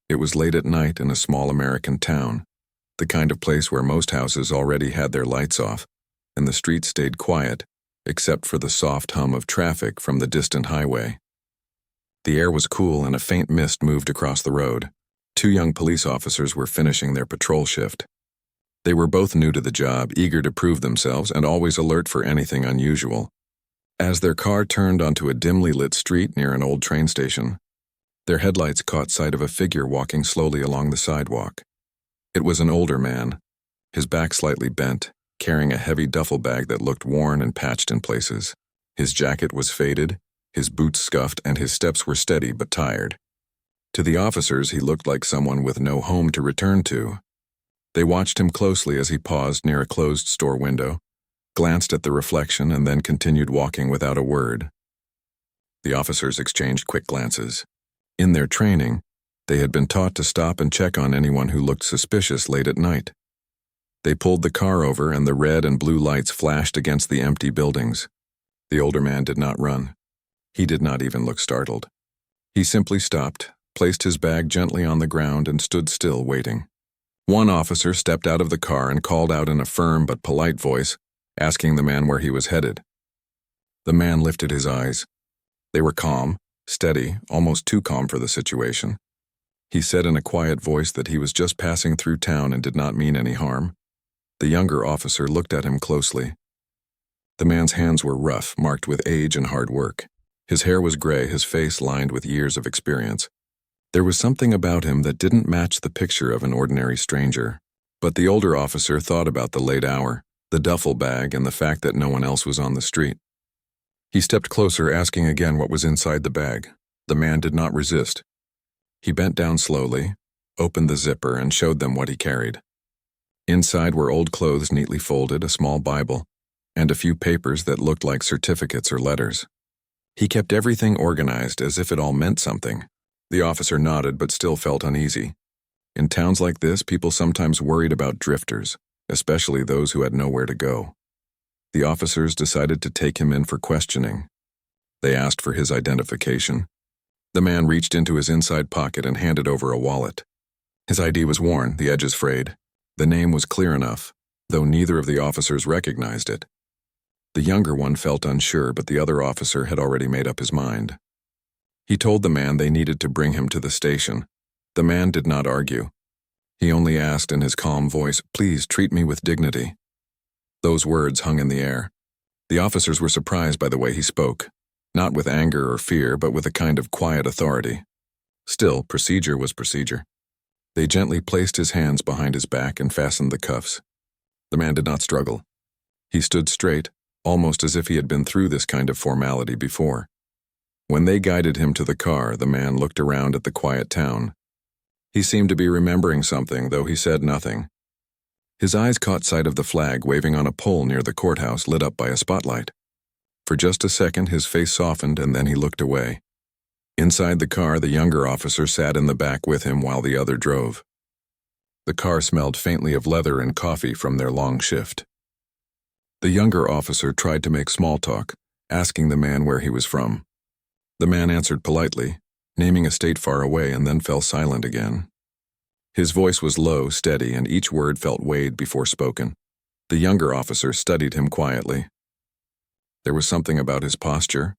It was late at night in a small American town, the kind of place where most houses already had their lights off, and the streets stayed quiet, except for the soft hum of traffic from the distant highway. The air was cool and a faint mist moved across the road. Two young police officers were finishing their patrol shift. They were both new to the job, eager to prove themselves and always alert for anything unusual. As their car turned onto a dimly lit street near an old train station, their headlights caught sight of a figure walking slowly along the sidewalk. It was an older man, his back slightly bent, carrying a heavy duffel bag that looked worn and patched in places. His jacket was faded, his boots scuffed, and his steps were steady but tired. To the officers, he looked like someone with no home to return to. They watched him closely as he paused near a closed store window, glanced at the reflection, and then continued walking without a word. The officers exchanged quick glances. In their training, they had been taught to stop and check on anyone who looked suspicious late at night. They pulled the car over and the red and blue lights flashed against the empty buildings. The older man did not run. He did not even look startled. He simply stopped, placed his bag gently on the ground, and stood still, waiting. One officer stepped out of the car and called out in a firm but polite voice, asking the man where he was headed. The man lifted his eyes. They were calm, steady, almost too calm for the situation. He said in a quiet voice that he was just passing through town and did not mean any harm. The younger officer looked at him closely. The man's hands were rough, marked with age and hard work. His hair was gray, his face lined with years of experience. There was something about him that didn't match the picture of an ordinary stranger. But the older officer thought about the late hour, the duffel bag, and the fact that no one else was on the street. He stepped closer, asking again what was inside the bag. The man did not resist. He bent down slowly, opened the zipper, and showed them what he carried. Inside were old clothes neatly folded, a small Bible, and a few papers that looked like certificates or letters. He kept everything organized as if it all meant something. The officer nodded but still felt uneasy. In towns like this, people sometimes worried about drifters, especially those who had nowhere to go. The officers decided to take him in for questioning. They asked for his identification. The man reached into his inside pocket and handed over a wallet. His ID was worn, the edges frayed. The name was clear enough, though neither of the officers recognized it. The younger one felt unsure, but the other officer had already made up his mind. He told the man they needed to bring him to the station. The man did not argue. He only asked in his calm voice, "Please treat me with dignity." Those words hung in the air. The officers were surprised by the way he spoke, not with anger or fear, but with a kind of quiet authority. Still, procedure was procedure. They gently placed his hands behind his back and fastened the cuffs. The man did not struggle. He stood straight, almost as if he had been through this kind of formality before. When they guided him to the car, the man looked around at the quiet town. He seemed to be remembering something, though he said nothing. His eyes caught sight of the flag waving on a pole near the courthouse, lit up by a spotlight. For just a second, his face softened, and then he looked away. Inside the car, the younger officer sat in the back with him while the other drove. The car smelled faintly of leather and coffee from their long shift. The younger officer tried to make small talk, asking the man where he was from. The man answered politely, naming a state far away, and then fell silent again. His voice was low, steady, and each word felt weighed before spoken. The younger officer studied him quietly. There was something about his posture,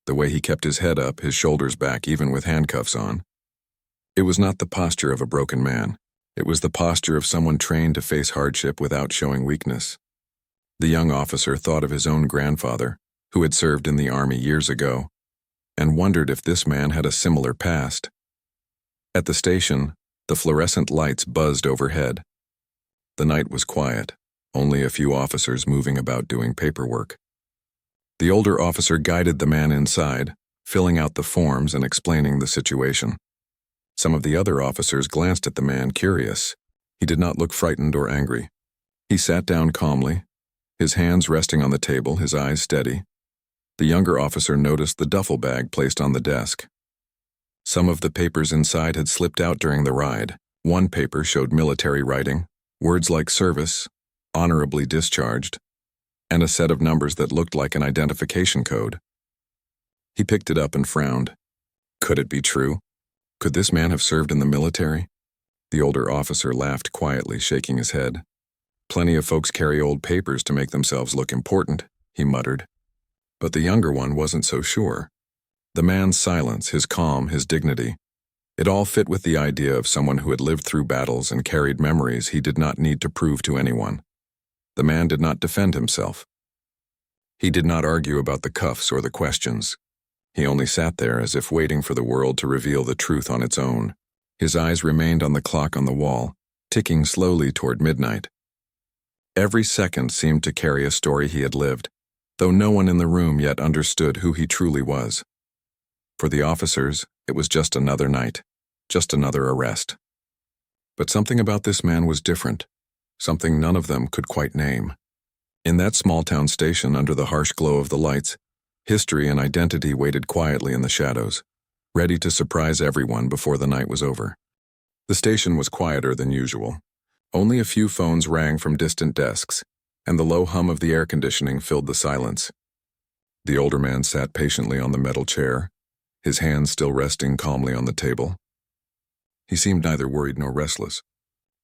the way he kept his head up, his shoulders back, even with handcuffs on. It was not the posture of a broken man. It was the posture of someone trained to face hardship without showing weakness. The young officer thought of his own grandfather, who had served in the army years ago, and wondered if this man had a similar past. At the station, the fluorescent lights buzzed overhead. The night was quiet, only a few officers moving about doing paperwork. The older officer guided the man inside, filling out the forms and explaining the situation. Some of the other officers glanced at the man, curious. He did not look frightened or angry. He sat down calmly, his hands resting on the table, his eyes steady. The younger officer noticed the duffel bag placed on the desk. Some of the papers inside had slipped out during the ride. One paper showed military writing, words like service, honorably discharged, and a set of numbers that looked like an identification code. He picked it up and frowned. Could it be true? Could this man have served in the military? The older officer laughed quietly, shaking his head. Plenty of folks carry old papers to make themselves look important, he muttered. But the younger one wasn't so sure. The man's silence, his calm, his dignity, it all fit with the idea of someone who had lived through battles and carried memories he did not need to prove to anyone. The man did not defend himself. He did not argue about the cuffs or the questions. He only sat there as if waiting for the world to reveal the truth on its own. His eyes remained on the clock on the wall, ticking slowly toward midnight. Every second seemed to carry a story he had lived, though no one in the room yet understood who he truly was. For the officers, it was just another night, just another arrest. But something about this man was different, something none of them could quite name. In that small-town station under the harsh glow of the lights, history and identity waited quietly in the shadows, ready to surprise everyone before the night was over. The station was quieter than usual. Only a few phones rang from distant desks, and the low hum of the air conditioning filled the silence. The older man sat patiently on the metal chair, his hands still resting calmly on the table. He seemed neither worried nor restless.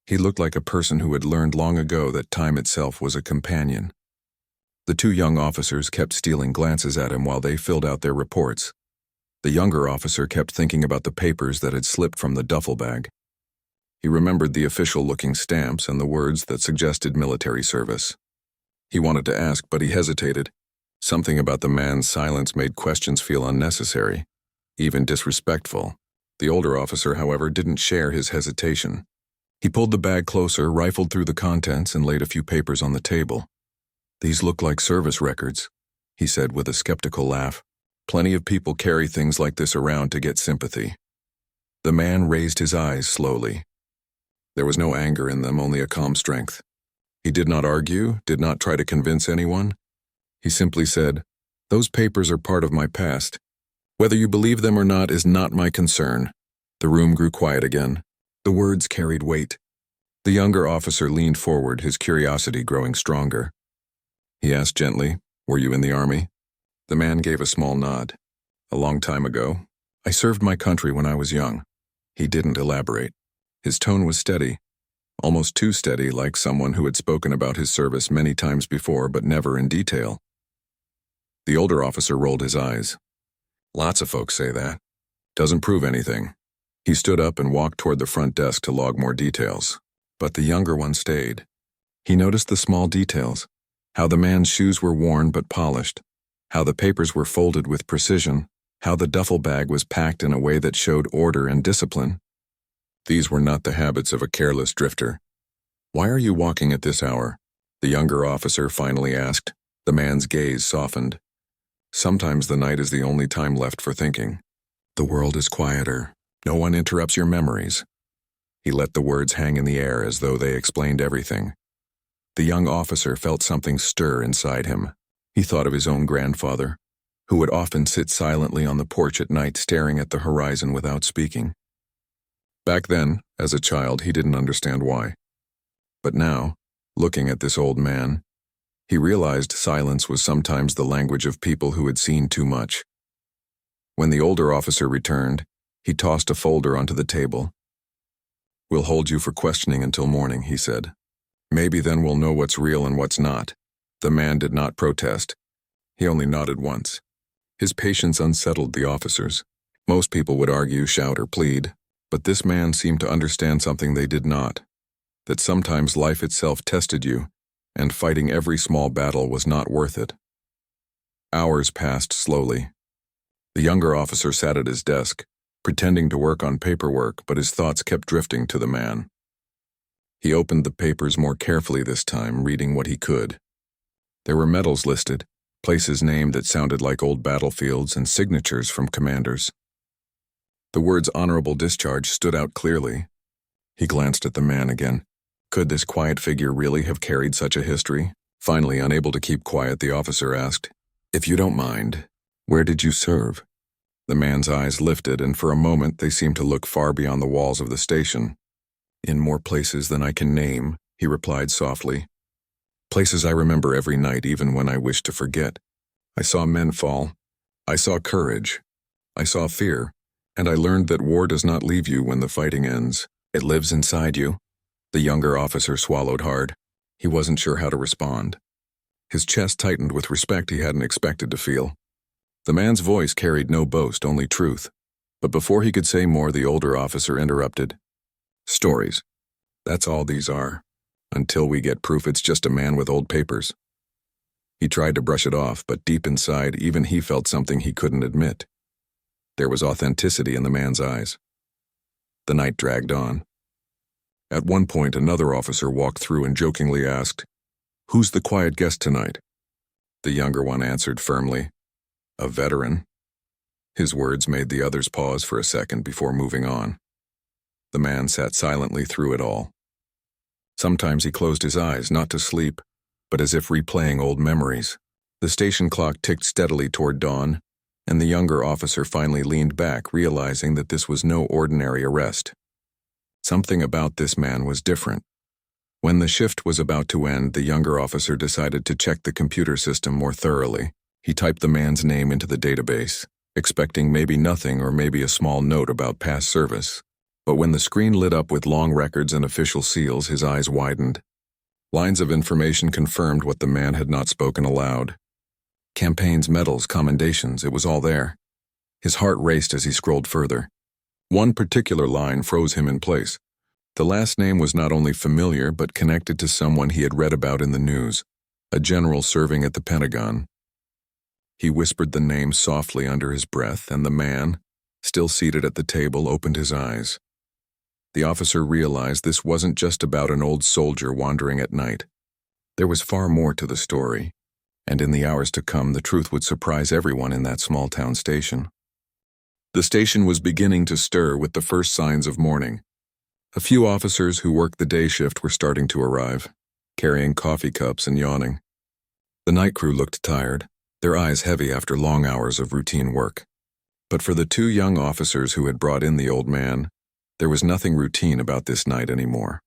He looked like a person who had learned long ago that time itself was a companion. The two young officers kept stealing glances at him while they filled out their reports. The younger officer kept thinking about the papers that had slipped from the duffel bag. He remembered the official-looking stamps and the words that suggested military service. He wanted to ask, but he hesitated. Something about the man's silence made questions feel unnecessary, even disrespectful. The older officer, however, didn't share his hesitation. He pulled the bag closer, rifled through the contents, and laid a few papers on the table. "These look like service records," he said with a skeptical laugh. "Plenty of people carry things like this around to get sympathy." The man raised his eyes slowly. There was no anger in them, only a calm strength. He did not argue, did not try to convince anyone. He simply said, "Those papers are part of my past. Whether you believe them or not is not my concern." The room grew quiet again. The words carried weight. The younger officer leaned forward, his curiosity growing stronger. He asked gently, "Were you in the army?" The man gave a small nod. "A long time ago. I served my country when I was young." He didn't elaborate. His tone was steady, almost too steady, like someone who had spoken about his service many times before, but never in detail. The older officer rolled his eyes. "Lots of folks say that. Doesn't prove anything." He stood up and walked toward the front desk to log more details. But the younger one stayed. He noticed the small details, how the man's shoes were worn but polished, how the papers were folded with precision, how the duffel bag was packed in a way that showed order and discipline. These were not the habits of a careless drifter. "Why are you walking at this hour?" the younger officer finally asked. The man's gaze softened. "Sometimes the night is the only time left for thinking. The world is quieter. No one interrupts your memories." He let the words hang in the air as though they explained everything. The young officer felt something stir inside him. He thought of his own grandfather, who would often sit silently on the porch at night staring at the horizon without speaking. Back then, as a child, he didn't understand why. But now, looking at this old man, he realized silence was sometimes the language of people who had seen too much. When the older officer returned, he tossed a folder onto the table. "We'll hold you for questioning until morning," he said. "Maybe then we'll know what's real and what's not." The man did not protest. He only nodded once. His patience unsettled the officers. Most people would argue, shout, or plead, but this man seemed to understand something they did not, that sometimes life itself tested you, and fighting every small battle was not worth it. Hours passed slowly. The younger officer sat at his desk, pretending to work on paperwork, but his thoughts kept drifting to the man. He opened the papers more carefully this time, reading what he could. There were medals listed, places named that sounded like old battlefields, and signatures from commanders. The words "honorable discharge" stood out clearly. He glanced at the man again. Could this quiet figure really have carried such a history? Finally, unable to keep quiet, the officer asked, "If you don't mind, where did you serve?" The man's eyes lifted, and for a moment they seemed to look far beyond the walls of the station. "In more places than I can name," he replied softly. "Places I remember every night, even when I wish to forget. I saw men fall. I saw courage. I saw fear. And I learned that war does not leave you when the fighting ends. It lives inside you. The younger officer swallowed hard. He wasn't sure how to respond. His chest tightened with respect he hadn't expected to feel. The man's voice carried no boast, only truth. But before he could say more, the older officer interrupted. Stories. That's all these are. Until we get proof it's just a man with old papers. He tried to brush it off, but deep inside, even he felt something he couldn't admit. There was authenticity in the man's eyes. The night dragged on. At one point, another officer walked through and jokingly asked, "Who's the quiet guest tonight?" The younger one answered firmly, "A veteran." His words made the others pause for a second before moving on. The man sat silently through it all. Sometimes he closed his eyes, not to sleep, but as if replaying old memories. The station clock ticked steadily toward dawn, and the younger officer finally leaned back, realizing that this was no ordinary arrest. Something about this man was different. When the shift was about to end, the younger officer decided to check the computer system more thoroughly. He typed the man's name into the database, expecting maybe nothing or maybe a small note about past service. But when the screen lit up with long records and official seals, his eyes widened. Lines of information confirmed what the man had not spoken aloud. Campaigns, medals, commendations, it was all there. His heart raced as he scrolled further. One particular line froze him in place. The last name was not only familiar but connected to someone he had read about in the news, a general serving at the Pentagon. He whispered the name softly under his breath, and the man, still seated at the table, opened his eyes. The officer realized this wasn't just about an old soldier wandering at night. There was far more to the story, and in the hours to come, the truth would surprise everyone in that small-town station. The station was beginning to stir with the first signs of morning. A few officers who worked the day shift were starting to arrive, carrying coffee cups and yawning. The night crew looked tired, their eyes heavy after long hours of routine work. But for the two young officers who had brought in the old man, there was nothing routine about this night anymore.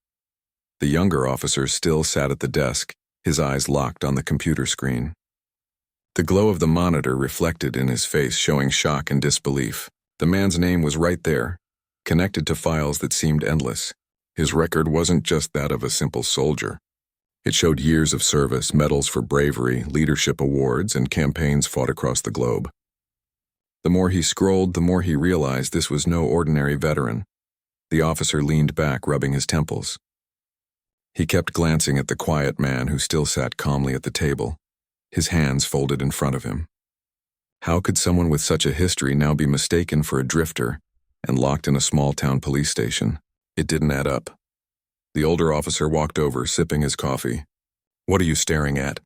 The younger officer still sat at the desk, his eyes locked on the computer screen. The glow of the monitor reflected in his face, showing shock and disbelief. The man's name was right there, connected to files that seemed endless. His record wasn't just that of a simple soldier. It showed years of service, medals for bravery, leadership awards, and campaigns fought across the globe. The more he scrolled, the more he realized this was no ordinary veteran. The officer leaned back, rubbing his temples. He kept glancing at the quiet man who still sat calmly at the table, his hands folded in front of him. How could someone with such a history now be mistaken for a drifter and locked in a small-town police station? It didn't add up. The older officer walked over, sipping his coffee. "What are you staring at?"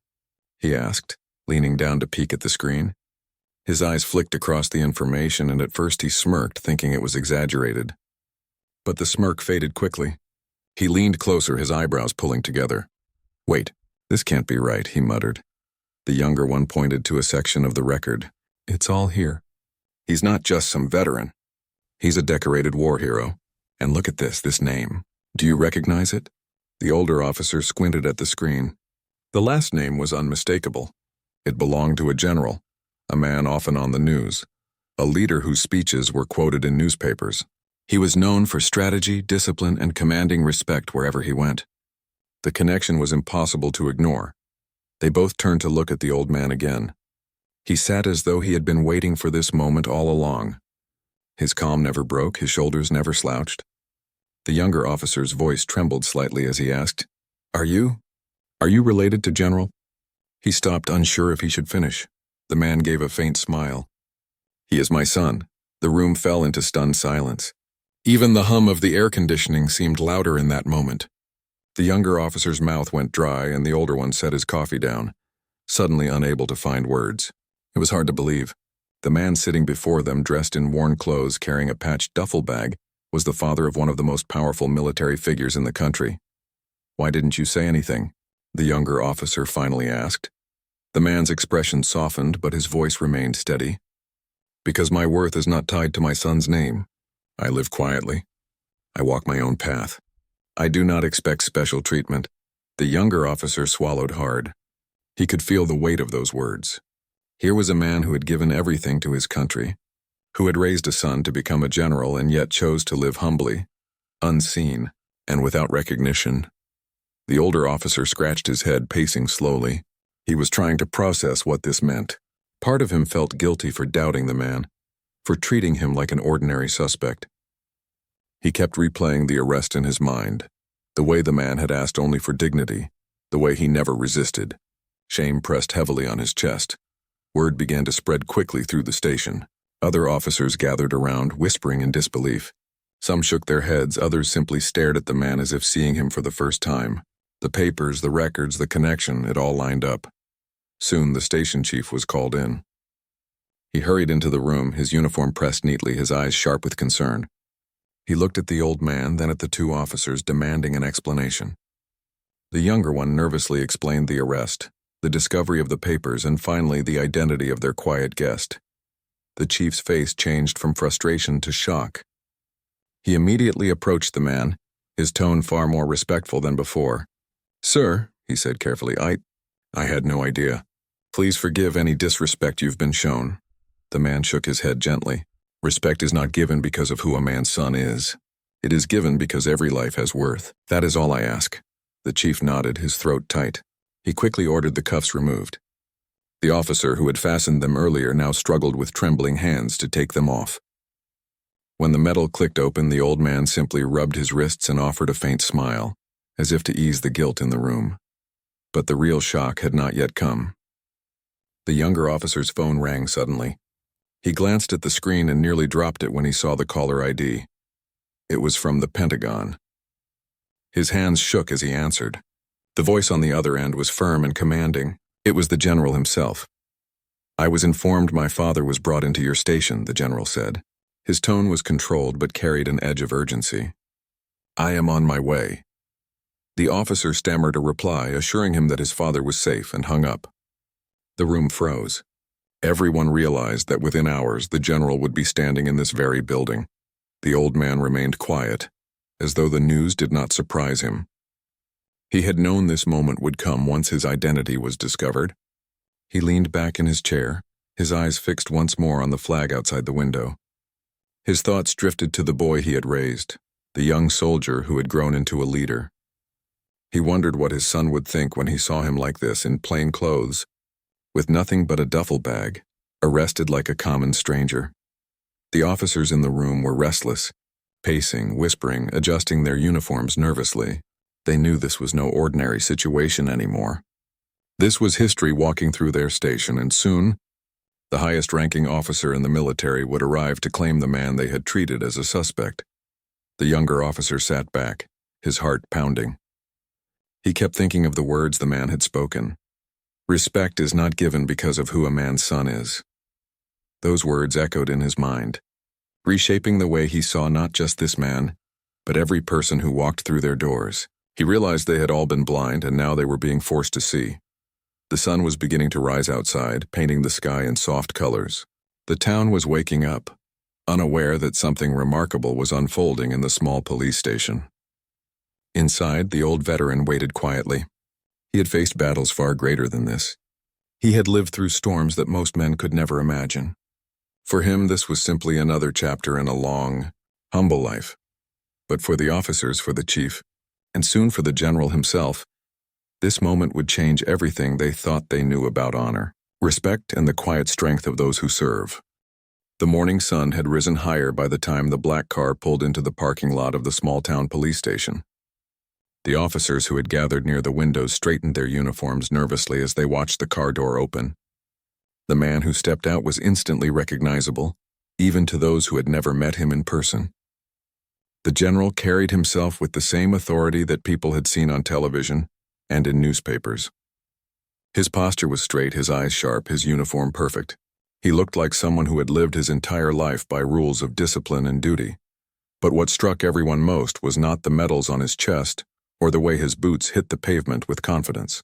he asked, leaning down to peek at the screen. His eyes flicked across the information, and at first he smirked, thinking it was exaggerated. But the smirk faded quickly. He leaned closer, his eyebrows pulling together. "Wait, this can't be right," he muttered. The younger one pointed to a section of the record. "It's all here. He's not just some veteran. He's a decorated war hero. And look at this name. Do you recognize it?" The older officer squinted at the screen. The last name was unmistakable. It belonged to a general, a man often on the news, a leader whose speeches were quoted in newspapers. He was known for strategy, discipline, and commanding respect wherever he went. The connection was impossible to ignore. They both turned to look at the old man again. He sat as though he had been waiting for this moment all along. His calm never broke, his shoulders never slouched. The younger officer's voice trembled slightly as he asked, Are you related to General?" He stopped, unsure if he should finish. The man gave a faint smile. "He is my son." The room fell into stunned silence. Even the hum of the air conditioning seemed louder in that moment. The younger officer's mouth went dry, and the older one set his coffee down, suddenly unable to find words. It was hard to believe. The man sitting before them, dressed in worn clothes, carrying a patched duffel bag, was the father of one of the most powerful military figures in the country. "Why didn't you say anything?" the younger officer finally asked. The man's expression softened, but his voice remained steady. "Because my worth is not tied to my son's name. I live quietly. I walk my own path. I do not expect special treatment." The younger officer swallowed hard. He could feel the weight of those words. Here was a man who had given everything to his country, who had raised a son to become a general and yet chose to live humbly, unseen, and without recognition. The older officer scratched his head, pacing slowly. He was trying to process what this meant. Part of him felt guilty for doubting the man, for treating him like an ordinary suspect. He kept replaying the arrest in his mind, the way the man had asked only for dignity, the way he never resisted. Shame pressed heavily on his chest. Word began to spread quickly through the station. Other officers gathered around, whispering in disbelief. Some shook their heads, others simply stared at the man as if seeing him for the first time. The papers, the records, the connection, it all lined up. Soon the station chief was called in. He hurried into the room, his uniform pressed neatly, his eyes sharp with concern. He looked at the old man, then at the two officers, demanding an explanation. The younger one nervously explained the arrest, the discovery of the papers, and finally the identity of their quiet guest. The chief's face changed from frustration to shock. He immediately approached the man, his tone far more respectful than before. "Sir," he said carefully, I had no idea. Please forgive any disrespect you've been shown." The man shook his head gently. "Respect is not given because of who a man's son is. It is given because every life has worth. That is all I ask." The chief nodded, his throat tight. He quickly ordered the cuffs removed. The officer who had fastened them earlier now struggled with trembling hands to take them off. When the metal clicked open, the old man simply rubbed his wrists and offered a faint smile, as if to ease the guilt in the room. But the real shock had not yet come. The younger officer's phone rang suddenly. He glanced at the screen and nearly dropped it when he saw the caller ID. It was from the Pentagon. His hands shook as he answered. The voice on the other end was firm and commanding. It was the general himself. "I was informed my father was brought into your station," the general said. His tone was controlled but carried an edge of urgency. "I am on my way." The officer stammered a reply, assuring him that his father was safe, and hung up. The room froze. Everyone realized that within hours the general would be standing in this very building. The old man remained quiet, as though the news did not surprise him. He had known this moment would come once his identity was discovered. He leaned back in his chair, his eyes fixed once more on the flag outside the window. His thoughts drifted to the boy he had raised, the young soldier who had grown into a leader. He wondered what his son would think when he saw him like this, in plain clothes, with nothing but a duffel bag, arrested like a common stranger. The officers in the room were restless, pacing, whispering, adjusting their uniforms nervously. They knew this was no ordinary situation anymore. This was history walking through their station, and soon, the highest-ranking officer in the military would arrive to claim the man they had treated as a suspect. The younger officer sat back, his heart pounding. He kept thinking of the words the man had spoken. Respect is not given because of who a man's son is. Those words echoed in his mind, reshaping the way he saw not just this man, but every person who walked through their doors. He realized they had all been blind, and now they were being forced to see. The sun was beginning to rise outside, painting the sky in soft colors. The town was waking up, unaware that something remarkable was unfolding in the small police station. Inside, the old veteran waited quietly. He had faced battles far greater than this. He had lived through storms that most men could never imagine. For him, this was simply another chapter in a long, humble life. But for the officers, for the chief, and soon for the general himself, this moment would change everything they thought they knew about honor, respect, and the quiet strength of those who serve. The morning sun had risen higher by the time the black car pulled into the parking lot of the small-town police station. The officers who had gathered near the windows straightened their uniforms nervously as they watched the car door open. The man who stepped out was instantly recognizable, even to those who had never met him in person. The general carried himself with the same authority that people had seen on television and in newspapers. His posture was straight, his eyes sharp, his uniform perfect. He looked like someone who had lived his entire life by rules of discipline and duty. But what struck everyone most was not the medals on his chest or the way his boots hit the pavement with confidence.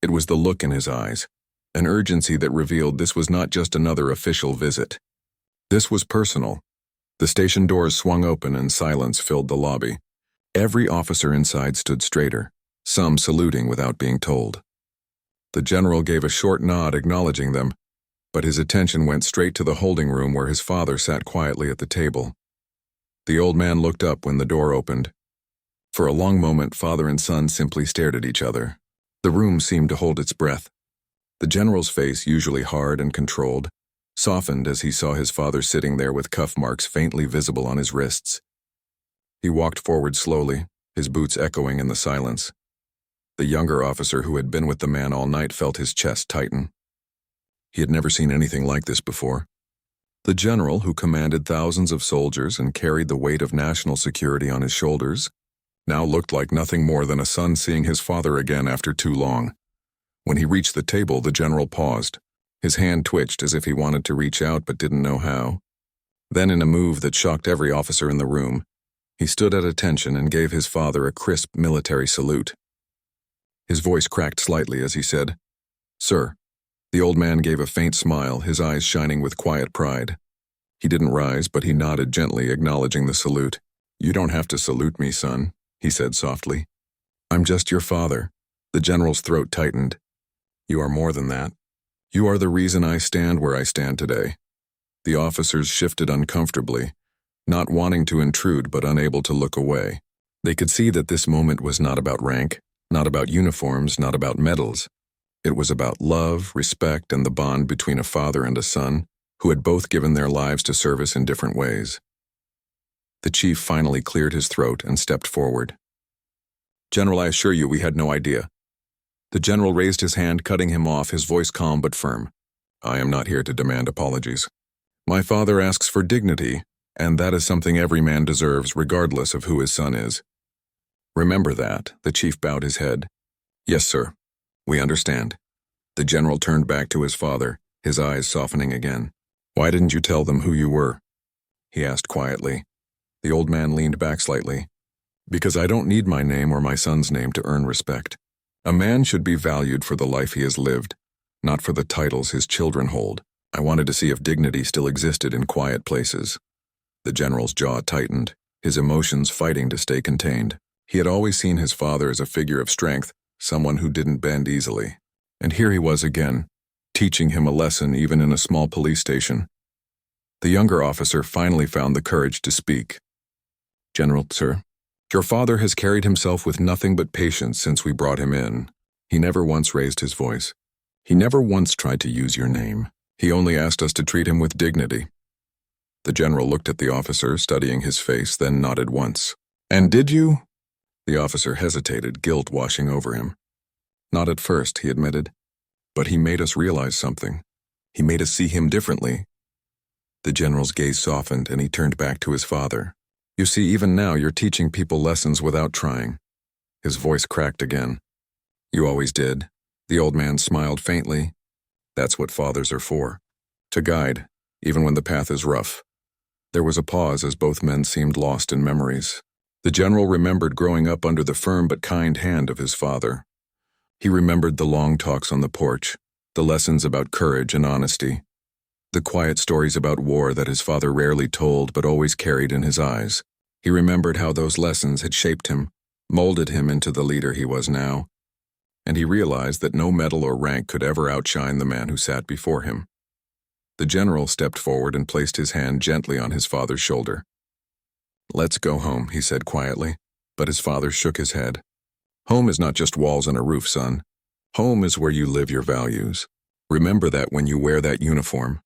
It was the look in his eyes, an urgency that revealed this was not just another official visit. This was personal. The station doors swung open and silence filled the lobby. Every officer inside stood straighter, some saluting without being told. The general gave a short nod acknowledging them, but his attention went straight to the holding room where his father sat quietly at the table. The old man looked up when the door opened. For a long moment, father and son simply stared at each other. The room seemed to hold its breath. The general's face, usually hard and controlled, softened as he saw his father sitting there with cuff marks faintly visible on his wrists. He walked forward slowly, his boots echoing in the silence. The younger officer who had been with the man all night felt his chest tighten. He had never seen anything like this before. The general, who commanded thousands of soldiers and carried the weight of national security on his shoulders, now looked like nothing more than a son seeing his father again after too long. When he reached the table, the general paused. His hand twitched as if he wanted to reach out but didn't know how. Then, in a move that shocked every officer in the room, he stood at attention and gave his father a crisp military salute. His voice cracked slightly as he said, "Sir." The old man gave a faint smile, his eyes shining with quiet pride. He didn't rise, but he nodded gently, acknowledging the salute. "You don't have to salute me, son," he said softly. "I'm just your father." The general's throat tightened. "You are more than that. You are the reason I stand where I stand today." The officers shifted uncomfortably, not wanting to intrude but unable to look away. They could see that this moment was not about rank, not about uniforms, not about medals. It was about love, respect, and the bond between a father and a son who had both given their lives to service in different ways. The chief finally cleared his throat and stepped forward. "General, I assure you we had no idea." The general raised his hand, cutting him off, his voice calm but firm. "I am not here to demand apologies. My father asks for dignity, and that is something every man deserves regardless of who his son is. Remember that." The chief bowed his head. "Yes, sir. We understand." The general turned back to his father, his eyes softening again. "Why didn't you tell them who you were?" he asked quietly. The old man leaned back slightly. "Because I don't need my name or my son's name to earn respect. A man should be valued for the life he has lived, not for the titles his children hold. I wanted to see if dignity still existed in quiet places." The general's jaw tightened, his emotions fighting to stay contained. He had always seen his father as a figure of strength, someone who didn't bend easily. And here he was again, teaching him a lesson even in a small police station. The younger officer finally found the courage to speak. "General, sir, your father has carried himself with nothing but patience since we brought him in. He never once raised his voice. He never once tried to use your name. He only asked us to treat him with dignity." The general looked at the officer, studying his face, then nodded once. "And did you?" The officer hesitated, guilt washing over him. "Not at first," he admitted. "But he made us realize something. He made us see him differently." The general's gaze softened and he turned back to his father. "You see, even now you're teaching people lessons without trying." His voice cracked again. "You always did." The old man smiled faintly. "That's what fathers are for. To guide, even when the path is rough." There was a pause as both men seemed lost in memories. The general remembered growing up under the firm but kind hand of his father. He remembered the long talks on the porch, the lessons about courage and honesty, the quiet stories about war that his father rarely told but always carried in his eyes. He remembered how those lessons had shaped him, molded him into the leader he was now, and he realized that no medal or rank could ever outshine the man who sat before him. The general stepped forward and placed his hand gently on his father's shoulder. "Let's go home," he said quietly, but his father shook his head. "Home is not just walls and a roof, son. Home is where you live your values. Remember that when you wear that uniform."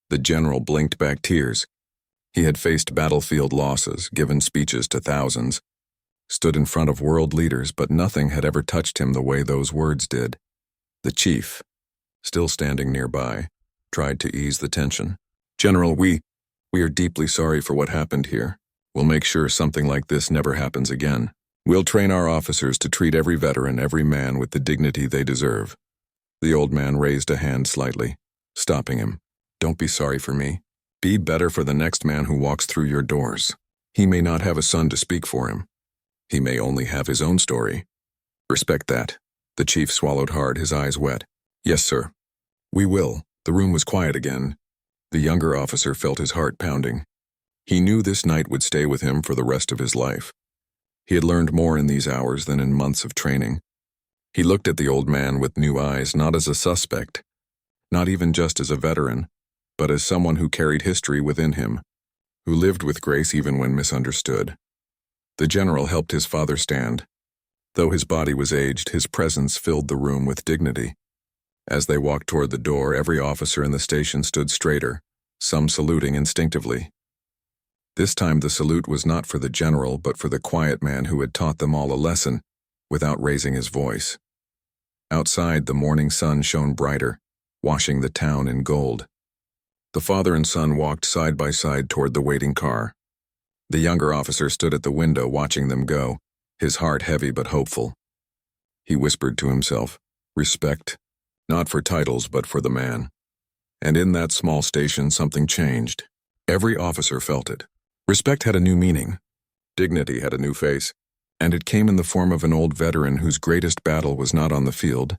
The general blinked back tears. He had faced battlefield losses, given speeches to thousands, stood in front of world leaders, but nothing had ever touched him the way those words did. The chief, still standing nearby, tried to ease the tension. "General, we are deeply sorry for what happened here. We'll make sure something like this never happens again. We'll train our officers to treat every veteran, every man with the dignity they deserve." The old man raised a hand slightly, stopping him. "Don't be sorry for me. Be better for the next man who walks through your doors. He may not have a son to speak for him. He may only have his own story. Respect that." The chief swallowed hard, his eyes wet. "Yes, sir. We will." The room was quiet again. The younger officer felt his heart pounding. He knew this night would stay with him for the rest of his life. He had learned more in these hours than in months of training. He looked at the old man with new eyes, not as a suspect, not even just as a veteran, but as someone who carried history within him, who lived with grace even when misunderstood. The general helped his father stand. Though his body was aged, his presence filled the room with dignity. As they walked toward the door, every officer in the station stood straighter, some saluting instinctively. This time the salute was not for the general, but for the quiet man who had taught them all a lesson, without raising his voice. Outside, the morning sun shone brighter, washing the town in gold. The father and son walked side by side toward the waiting car. The younger officer stood at the window watching them go, his heart heavy but hopeful. He whispered to himself, "Respect, not for titles but for the man." And in that small station something changed. Every officer felt it. Respect had a new meaning. Dignity had a new face. And it came in the form of an old veteran whose greatest battle was not on the field,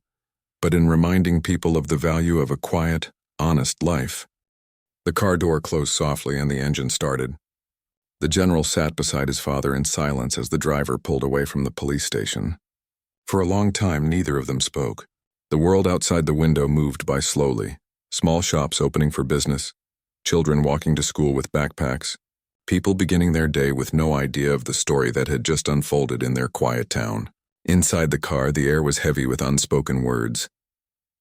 but in reminding people of the value of a quiet, honest life. The car door closed softly and the engine started. The general sat beside his father in silence as the driver pulled away from the police station. For a long time, neither of them spoke. The world outside the window moved by slowly. Small shops opening for business, children walking to school with backpacks, people beginning their day with no idea of the story that had just unfolded in their quiet town. Inside the car, the air was heavy with unspoken words.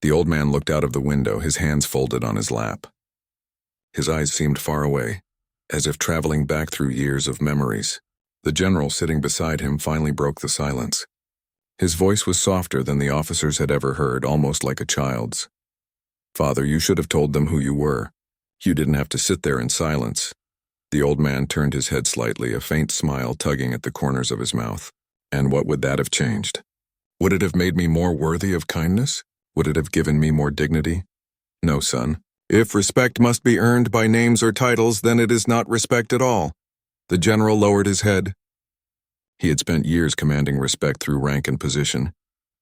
The old man looked out of the window, his hands folded on his lap. His eyes seemed far away, as if traveling back through years of memories. The general sitting beside him finally broke the silence. His voice was softer than the officers had ever heard, almost like a child's. "Father, you should have told them who you were. You didn't have to sit there in silence." The old man turned his head slightly, a faint smile tugging at the corners of his mouth. "And what would that have changed? Would it have made me more worthy of kindness? Would it have given me more dignity? No, son. If respect must be earned by names or titles, then it is not respect at all." The general lowered his head. He had spent years commanding respect through rank and position,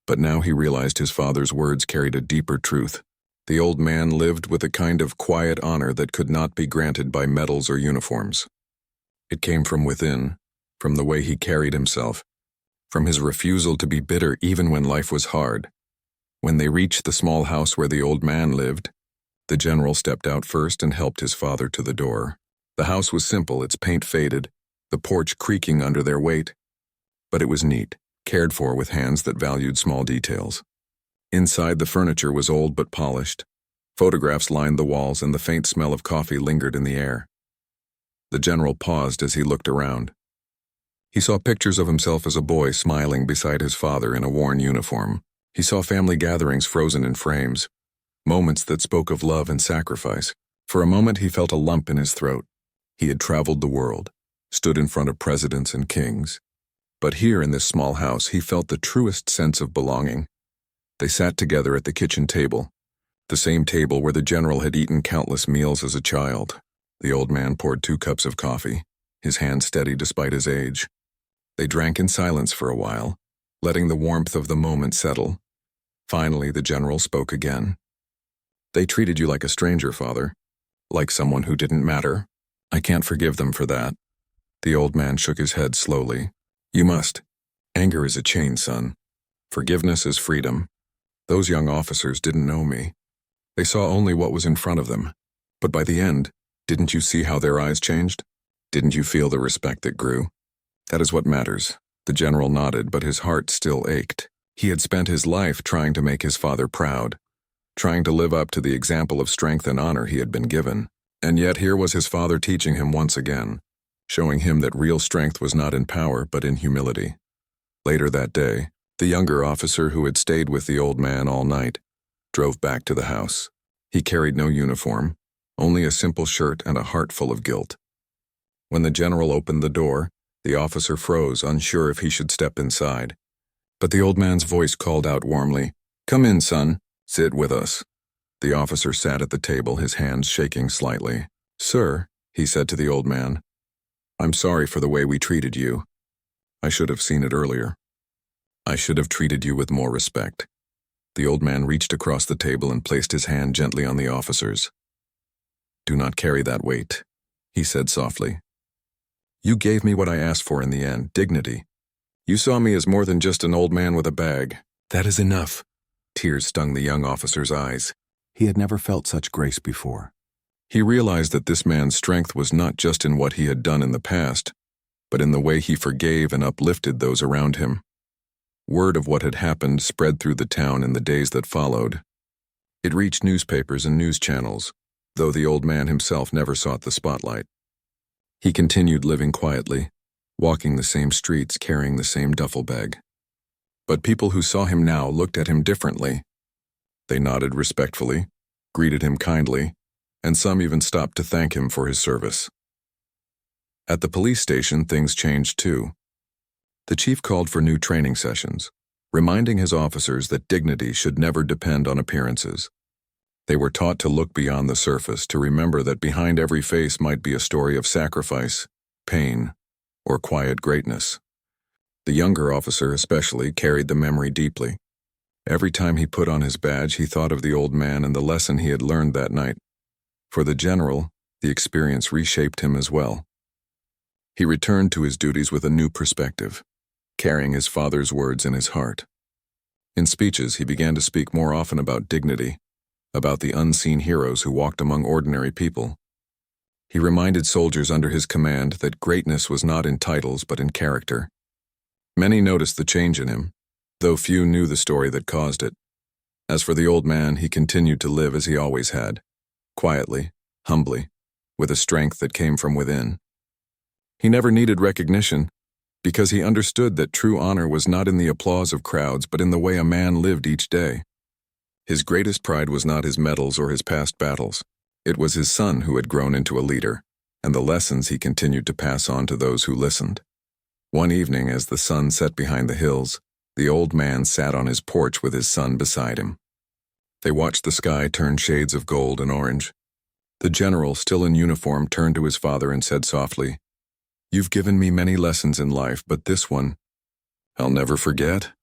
but now he realized his father's words carried a deeper truth. The old man lived with a kind of quiet honor that could not be granted by medals or uniforms. It came from within, from the way he carried himself, from his refusal to be bitter even when life was hard. When they reached the small house where the old man lived, the general stepped out first and helped his father to the door. The house was simple, its paint faded, the porch creaking under their weight. But it was neat, cared for with hands that valued small details. Inside, the furniture was old but polished. Photographs lined the walls and the faint smell of coffee lingered in the air. The general paused as he looked around. He saw pictures of himself as a boy smiling beside his father in a worn uniform. He saw family gatherings frozen in frames, moments that spoke of love and sacrifice. For a moment he felt a lump in his throat. He had traveled the world, stood in front of presidents and kings. But here in this small house he felt the truest sense of belonging. They sat together at the kitchen table, the same table where the general had eaten countless meals as a child. The old man poured 2 cups of coffee, his hand steady despite his age. They drank in silence for a while, letting the warmth of the moment settle. Finally, the general spoke again. "They treated you like a stranger, father, like someone who didn't matter. I can't forgive them for that." The old man shook his head slowly. "You must. Anger is a chain, son. Forgiveness is freedom. Those young officers didn't know me. They saw only what was in front of them. But by the end, didn't you see how their eyes changed? Didn't you feel the respect that grew? That is what matters." The general nodded, but his heart still ached. He had spent his life trying to make his father proud, trying to live up to the example of strength and honor he had been given. And yet here was his father teaching him once again, showing him that real strength was not in power but in humility. Later that day, the younger officer who had stayed with the old man all night drove back to the house. He carried no uniform, only a simple shirt and a heart full of guilt. When the general opened the door, the officer froze, unsure if he should step inside. But the old man's voice called out warmly, "Come in, son. Sit with us." The officer sat at the table, his hands shaking slightly. "Sir," he said to the old man, "I'm sorry for the way we treated you. I should have seen it earlier. I should have treated you with more respect." The old man reached across the table and placed his hand gently on the officer's. "Do not carry that weight," he said softly. "You gave me what I asked for in the end, dignity. You saw me as more than just an old man with a bag. That is enough." Tears stung the young officer's eyes. He had never felt such grace before. He realized that this man's strength was not just in what he had done in the past, but in the way he forgave and uplifted those around him. Word of what had happened spread through the town in the days that followed. It reached newspapers and news channels, though the old man himself never sought the spotlight. He continued living quietly, walking the same streets, carrying the same duffel bag. But people who saw him now looked at him differently. They nodded respectfully, greeted him kindly, and some even stopped to thank him for his service. At the police station, things changed too. The chief called for new training sessions, reminding his officers that dignity should never depend on appearances. They were taught to look beyond the surface, to remember that behind every face might be a story of sacrifice, pain, or quiet greatness. The younger officer especially carried the memory deeply. Every time he put on his badge, he thought of the old man and the lesson he had learned that night. For the general, the experience reshaped him as well. He returned to his duties with a new perspective, carrying his father's words in his heart. In speeches, he began to speak more often about dignity, about the unseen heroes who walked among ordinary people. He reminded soldiers under his command that greatness was not in titles but in character. Many noticed the change in him, though few knew the story that caused it. As for the old man, he continued to live as he always had, quietly, humbly, with a strength that came from within. He never needed recognition, because he understood that true honor was not in the applause of crowds but in the way a man lived each day. His greatest pride was not his medals or his past battles. It was his son who had grown into a leader, and the lessons he continued to pass on to those who listened. One evening, as the sun set behind the hills, the old man sat on his porch with his son beside him. They watched the sky turn shades of gold and orange. The general, still in uniform, turned to his father and said softly, "You've given me many lessons in life, but this one, I'll never forget."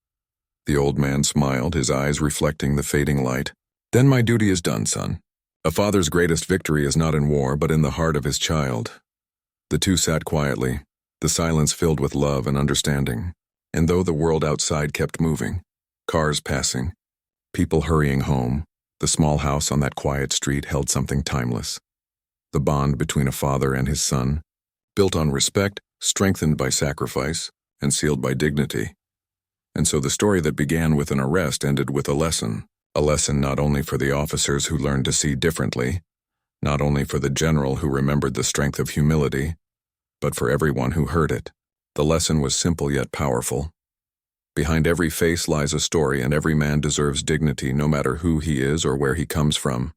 The old man smiled, his eyes reflecting the fading light. "Then my duty is done, son. A father's greatest victory is not in war, but in the heart of his child." The two sat quietly, the silence filled with love and understanding. And though the world outside kept moving, cars passing, people hurrying home, the small house on that quiet street held something timeless. The bond between a father and his son, built on respect, strengthened by sacrifice, and sealed by dignity. And so the story that began with an arrest ended with a lesson not only for the officers who learned to see differently, not only for the general who remembered the strength of humility, but for everyone who heard it. The lesson was simple yet powerful. Behind every face lies a story, and every man deserves dignity no matter who he is or where he comes from.